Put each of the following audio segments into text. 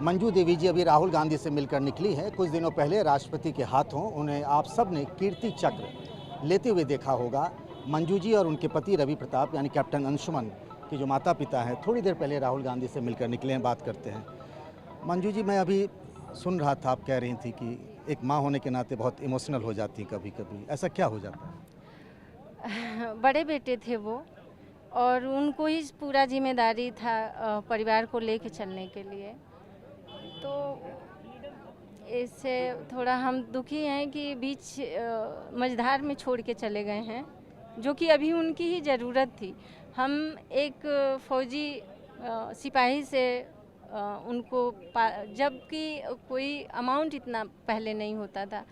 मंजू देवी जी अभी राहुल गांधी से मिलकर निकली हैं। कुछ दिनों पहले राष्ट्रपति के हाथों उन्हें आप सब ने कीर्ति चक्र लेते हुए देखा होगा। मंजू जी और उनके पति रवि प्रताप यानी कैप्टन अंशुमन के जो माता पिता हैं, थोड़ी देर पहले राहुल गांधी से मिलकर निकले हैं। बात करते हैं। मंजू जी, मैं अभी सुन रहा था, आप कह रही थी कि एक माँ होने के नाते बहुत इमोशनल हो जाती कभी कभी, ऐसा क्या हो जाता है? बड़े बेटे थे वो, और उनको ही पूरा जिम्मेदारी था परिवार को लेके चलने के लिए। तो इससे थोड़ा हम दुखी हैं कि बीच मझधार में छोड़ के चले गए हैं, जो कि अभी उनकी ही ज़रूरत थी। हम एक फौजी सिपाही से उनको जबकि कोई अमाउंट इतना पहले नहीं होता था,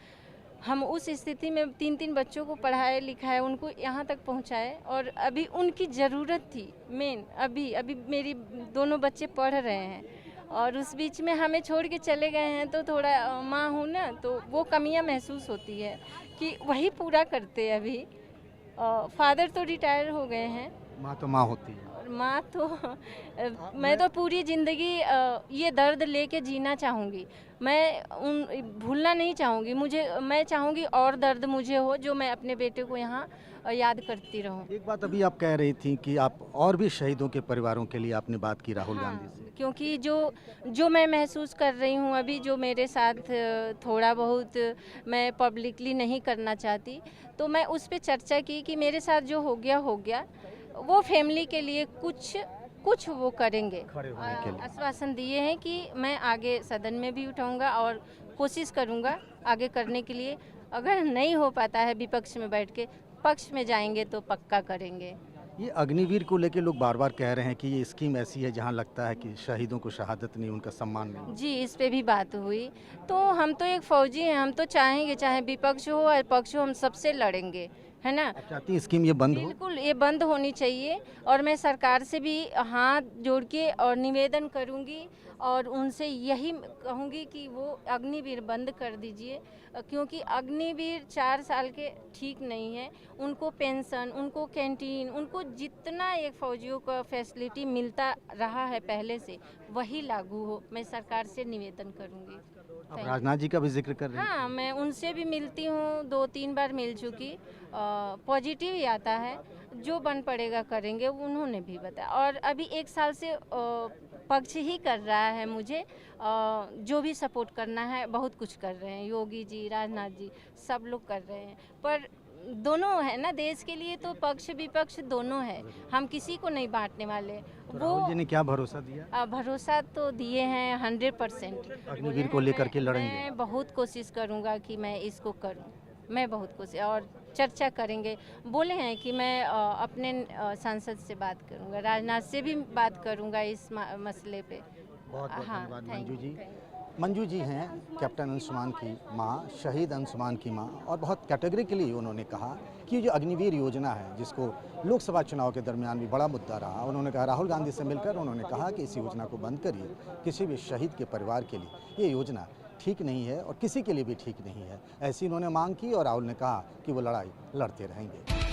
हम उस स्थिति में 3-3 बच्चों को पढ़ाए लिखाए, उनको यहाँ तक पहुँचाए, और अभी उनकी ज़रूरत थी मेन। अभी मेरी दोनों बच्चे पढ़ रहे हैं, और उस बीच में हमें छोड़ के चले गए हैं। तो थोड़ा माँ हूँ ना, तो वो कमियाँ महसूस होती है कि वही पूरा करते। अभी फादर तो रिटायर हो गए हैं, माँ तो माँ होती है। और माँ तो मैं तो पूरी ज़िंदगी ये दर्द लेके जीना चाहूँगी। मैं भूलना नहीं चाहूँगी। मैं चाहूँगी और दर्द मुझे हो, जो मैं अपने बेटे को यहाँ याद करती रहूँ। एक बात अभी आप कह रही थी कि आप और भी शहीदों के परिवारों के लिए आपने बात की राहुल गांधी से। क्योंकि जो मैं महसूस कर रही हूँ अभी, जो मेरे साथ थोड़ा बहुत मैं पब्लिकली नहीं करना चाहती, तो मैं उस पे चर्चा की कि मेरे साथ जो हो गया, वो फैमिली के लिए कुछ वो करेंगे। खड़े होने के लिए आश्वासन दिए हैं कि मैं आगे सदन में भी उठाऊंगा और कोशिश करूंगा आगे करने के लिए। अगर नहीं हो पाता है विपक्ष में बैठ के, पक्ष में जाएंगे तो पक्का करेंगे। ये अग्निवीर को लेकर लोग बार बार कह रहे हैं कि ये स्कीम ऐसी है जहां लगता है कि शहीदों को शहादत नहीं, उनका सम्मान नहीं। जी, इस पे भी बात हुई। तो हम तो एक फौजी हैं, हम तो चाहेंगे, चाहे विपक्ष हो या पक्ष हो, हम सबसे लड़ेंगे, है ना। आप चाहती हैं स्कीम ये बंद हो? बिल्कुल, ये बंद होनी चाहिए, और मैं सरकार से भी हाथ जोड़ के और निवेदन करूंगी, और उनसे यही कहूंगी कि वो अग्निवीर बंद कर दीजिए। क्योंकि अग्निवीर 4 साल के ठीक नहीं है। उनको पेंशन, उनको कैंटीन, उनको जितना एक फौजियों का फैसिलिटी मिलता रहा है पहले से, वही लागू हो। मैं सरकार से निवेदन करूंगी। आप राजनाथ जी का भी जिक्र कर रहे हैं। हाँ, मैं उनसे भी मिलती हूँ, 2-3 बार मिल चुकी। पॉजिटिव ही आता है, जो बन पड़ेगा करेंगे, उन्होंने भी बताया। और अभी 1 साल से पक्ष ही कर रहा है मुझे। जो भी सपोर्ट करना है बहुत कुछ कर रहे हैं, योगी जी, राजनाथ जी, सब लोग कर रहे हैं। पर दोनों है ना, देश के लिए तो पक्ष विपक्ष दोनों है, हम किसी को नहीं बांटने वाले। तो राहुल जी ने क्या भरोसा दिया? भरोसा तो दिए हैं 100%। अग्निवीर को लेकर के लड़ेंगे। मैं बहुत कोशिश करूंगा कि मैं इसको करूं, मैं बहुत कोशिश, और चर्चा करेंगे। बोले हैं कि मैं अपने सांसद से बात करूंगा, राजनाथ से भी बात करूंगा इस मसले पे। बहुत हाँ, धन्यवाद thank Manju you, ji. Thank you. Manju ji हैं कैप्टन अंशुमान की माँ, शहीद अंशुमान की माँ, और बहुत कैटेगरिकली उन्होंने कहा कि जो अग्निवीर योजना है, जिसको लोकसभा चुनाव के दरमियान भी बड़ा मुद्दा रहा, उन्होंने कहा राहुल गांधी से मिलकर उन्होंने कहा कि इस योजना को बंद करिए। किसी भी शहीद के परिवार के लिए ये योजना ठीक नहीं है और किसी के लिए भी ठीक नहीं है, ऐसी उन्होंने मांग की, और राहुल ने कहा कि वो लड़ाई लड़ते रहेंगे।